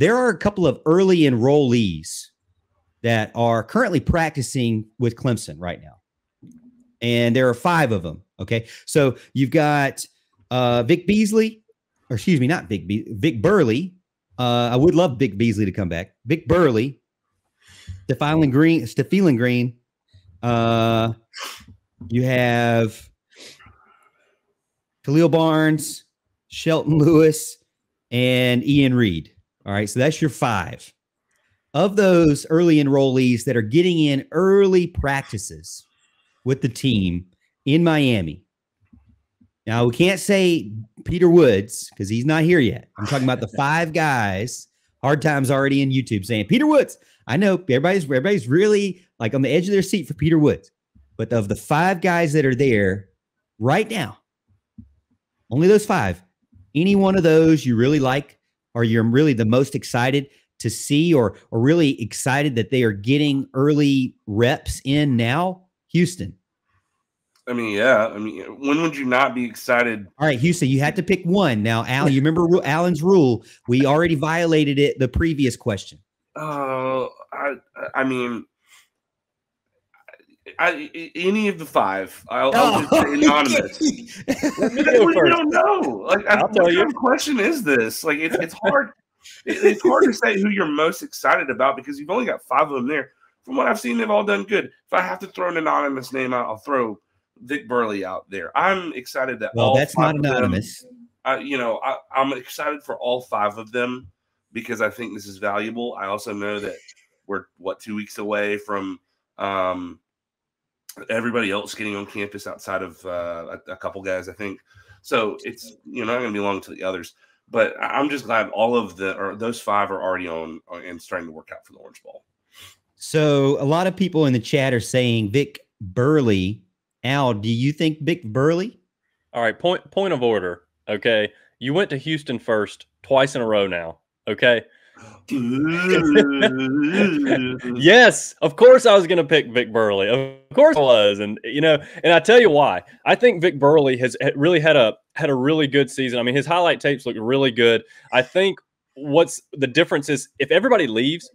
there are a couple of early enrollees that are currently practicing with Clemson right now. And there are 5 of them. Okay. So you've got Vic Beasley, or excuse me, not Vic Burley. I would love Vic Beasley to come back. Vic Burley, Stephen Green. You have Khalil Barnes, Shelton Lewis, and Ian Reed. All right. So that's your 5. Of those early enrollees that are getting in early practices with the team in Miami. Now, we can't say Peter Woods because he's not here yet. I'm talking about the 5 guys. Hard Time's already in YouTube saying, Peter Woods. I know everybody's really like on the edge of their seat for Peter Woods. But of the 5 guys that are there right now, only those 5, any one of those you really like, or you're really the most excited to see, or really excited that they are getting early reps in now? Houston. I mean, yeah. I mean, when would you not be excited? All right, Houston, you had to pick one. Now, Al, you remember Alan's rule? We already violated it the previous question. I mean, any of the 5. I'll just say anonymous. We don't know. Like, what kind of question is this? Like, it's hard. It's hard to say who you're most excited about because you've only got 5 of them there. From what I've seen, they've all done good. If I have to throw an anonymous name out, I'll throw Vic Burley out there. I'm excited that all that's 5 not anonymous. I'm excited for all 5 of them because I think this is valuable. I also know that we're 2 weeks away from everybody else getting on campus outside of a couple guys, I think. So it's not going to be long to the others. But I'm just glad all of those 5 are already on and starting to work out for the Orange Bowl. So a lot of people in the chat are saying Vic Burley. Al, do you think Vic Burley? All right, point of order. Okay, you went to Houston first twice in a row now. Okay. Yes, of course I was going to pick Vic Burley. Of course I was, and I tell you why. I think Vic Burley has really had a really good season. I mean, his highlight tapes look really good. I think what's the difference is if everybody leaves,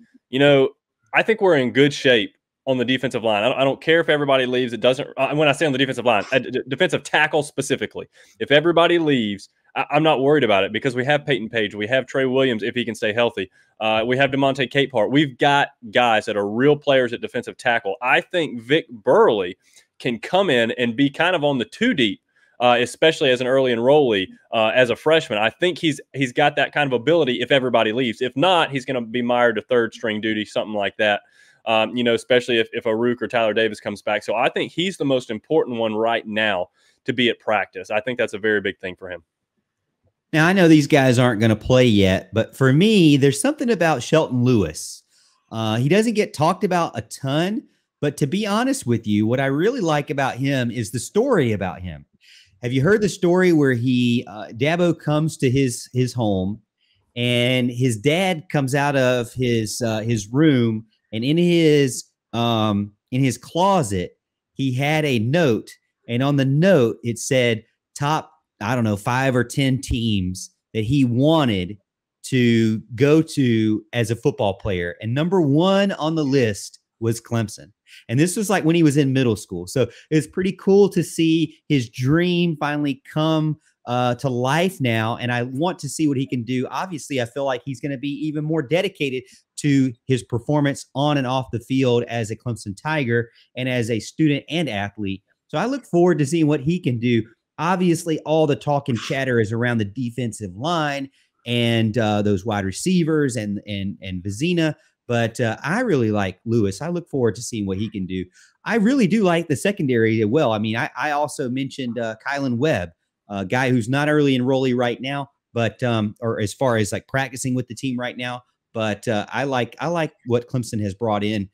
I think we're in good shape on the defensive line. I don't care if everybody leaves. It doesn't. When I say on the defensive line, defensive tackle specifically, if everybody leaves, I'm not worried about it because we have Peyton Page, we have Trey Williams if he can stay healthy. We have DeMonte Capehart. We've got guys that are real players at defensive tackle. I think Vic Burley can come in and be kind of on the 2 deep, especially as an early enrollee as a freshman. I think he's got that kind of ability if everybody leaves. If not, he's going to be mired to 3rd string duty, something like that. Especially if Aruke or Tyler Davis comes back. So I think he's the most important one right now to be at practice. I think that's a very big thing for him. Now, I know these guys aren't going to play yet, but for me, there's something about Shelton Lewis. He doesn't get talked about a ton, but to be honest with you, what I really like about him is the story about him. Have you heard the story where Dabo comes to his home and his dad comes out of his room, and in his closet, he had a note, and on the note, it said top, 5 or 10 teams that he wanted to go to as a football player. And number 1 on the list was Clemson. And this was like when he was in middle school. So it's pretty cool to see his dream finally come to life now. And I want to see what he can do. Obviously, I feel like he's going to be even more dedicated to his performance on and off the field as a Clemson Tiger and as a student and athlete. So I look forward to seeing what he can do. Obviously, all the talk and chatter is around the defensive line and those wide receivers and Vizina. But I really like Lewis. I look forward to seeing what he can do. I really do like the secondary as well. I mean, I also mentioned Kylan Webb, a guy who's not early enrollee right now, but or as far as like practicing with the team right now. But I like what Clemson has brought in